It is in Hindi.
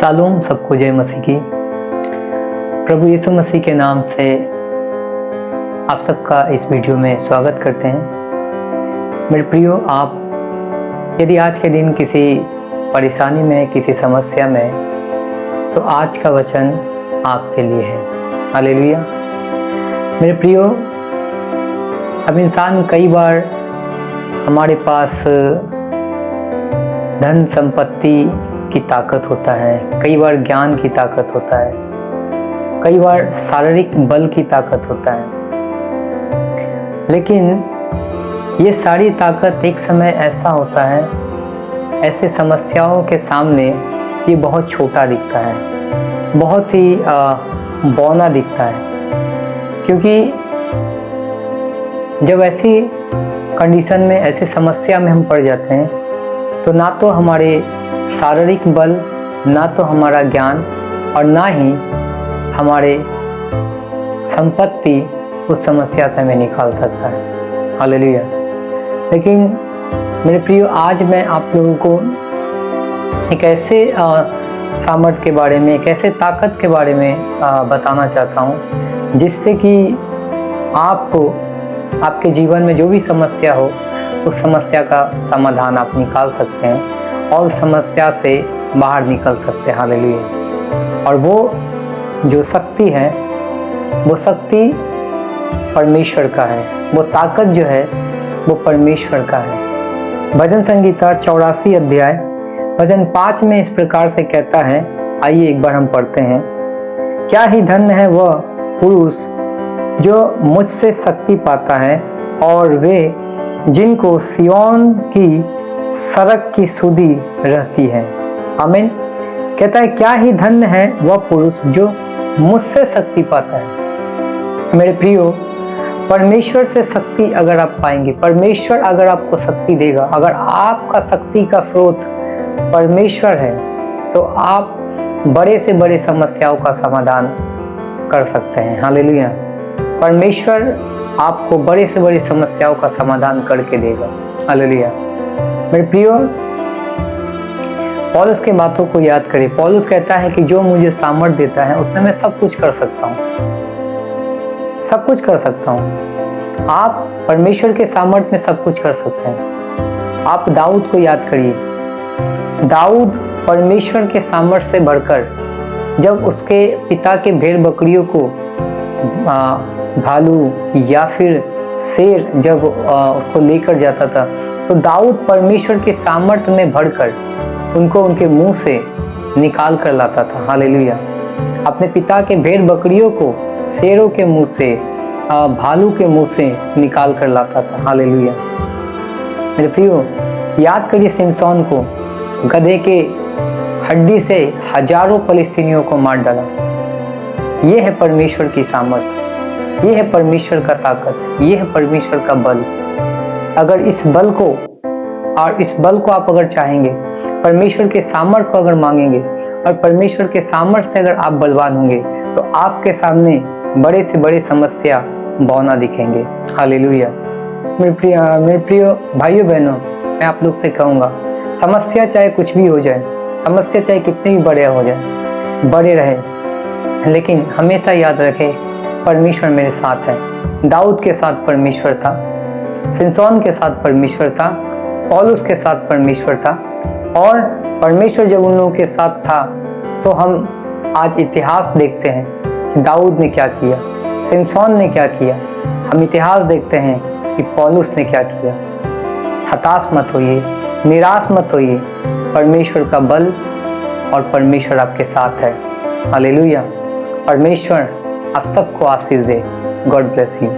शालोम, सबको जय मसीह की। प्रभु यीशु मसीह के नाम से आप सबका इस वीडियो में स्वागत करते हैं। मेरे प्रियो, आप यदि आज के दिन किसी परेशानी में, किसी समस्या में, तो आज का वचन आपके लिए है। हालेलुया। मेरे प्रियो, अब इंसान कई बार हमारे पास धन संपत्ति की ताकत होता है, कई बार ज्ञान की ताकत होता है, कई बार शारीरिक बल की ताकत होता है, लेकिन ये सारी ताकत एक समय ऐसा होता है, ऐसे समस्याओं के सामने ये बहुत छोटा दिखता है, बहुत ही बौना दिखता है। क्योंकि जब ऐसी कंडीशन में, ऐसी समस्या में हम पड़ जाते हैं, तो ना तो हमारे शारीरिक बल, ना तो हमारा ज्ञान और ना ही हमारे संपत्ति उस समस्या से हमें निकाल सकता है। हालेलुया। लेकिन मेरे प्रियो, आज मैं आप लोगों को एक ऐसे सामर्थ्य के बारे में, एक ऐसे ताकत के बारे में बताना चाहता हूँ, जिससे कि आपको आपके जीवन में जो भी समस्या हो, उस समस्या का समाधान आप निकाल सकते हैं और समस्या से बाहर निकल सकते हैं। हालेलुया। और वो जो शक्ति है, वो शक्ति परमेश्वर का है, वो ताकत जो है वो परमेश्वर का है। भजन संगीता 84 अध्याय भजन 5 में इस प्रकार से कहता है, आइए एक बार हम पढ़ते हैं। क्या ही धन्य है वह पुरुष जो मुझसे शक्ति पाता है, और वे जिनको सियोन की सड़क की सुधि रहती है। आमीन। कहता है, क्या ही धन्य है वह पुरुष जो मुझसे शक्ति पाता है। मेरे प्रियो, परमेश्वर से शक्ति अगर आप पाएंगे, परमेश्वर अगर आपको शक्ति देगा, अगर आपका शक्ति का स्रोत परमेश्वर है, तो आप बड़े से बड़े समस्याओं का समाधान कर सकते हैं। हालेलुया। परमेश्वर आपको बड़े से बड़ी समस्याओं का समाधान करके देगा। हालेलुया। मेरे प्रियो, पौलुस के बातों को याद करें। पौलुस कहता है कि जो मुझे सामर्थ्य देता है, उसमें मैं सब कुछ कर सकता हूँ, सब कुछ कर सकता हूँ। आप परमेश्वर के सामर्थ्य में सब कुछ कर सकते हैं। आप दाऊद को याद करिए। दाऊद परमेश्वर के सामर्थ्य से भरकर, जब उसके पिता के भेड़ बकरियों को भालू या फिर शेर जब उसको लेकर जाता था, तो दाऊद परमेश्वर के सामर्थ्य में भरकर उनको उनके मुंह से निकाल कर लाता था। हालेलुया। अपने पिता के भेड़ बकरियों को शेरों के मुंह से, भालू के मुंह से निकाल कर लाता था। हालेलुया। मेरे प्रियो, याद करिए सिमसोन को, गधे के हड्डी से हजारों फलिस्तीनियों को मार डाला। ये है परमेश्वर की सामर्थ्य, ये है परमेश्वर का ताकत, ये है परमेश्वर का बल। अगर इस बल को आप अगर चाहेंगे, परमेश्वर के सामर्थ्य को अगर मांगेंगे, और परमेश्वर के सामर्थ्य से अगर आप बलवान होंगे, तो आपके सामने बड़े से बड़े समस्या बौना दिखेंगे। हालेलुया। मेरे प्रिय भाइयों बहनों, मैं आप लोग से कहूँगा, समस्या चाहे कुछ भी हो जाए, समस्या चाहे कितने भी बड़े हो जाए, बड़े रहे, लेकिन हमेशा याद रखें, परमेश्वर मेरे साथ है। दाऊद के साथ परमेश्वर था, सिमसोन के साथ परमेश्वर था, पौलुस के साथ परमेश्वर था। और परमेश्वर जब उन लोगों के साथ था, तो हम आज इतिहास देखते हैं कि दाऊद ने क्या किया, सिमसोन ने क्या किया। हम इतिहास देखते हैं कि पौलुस ने क्या किया। हताश मत होइए, निराश मत होइए, परमेश्वर का बल और परमेश्वर आपके साथ है। हालेलुया। परमेश्वर आप सबको आशीष दे। God bless you.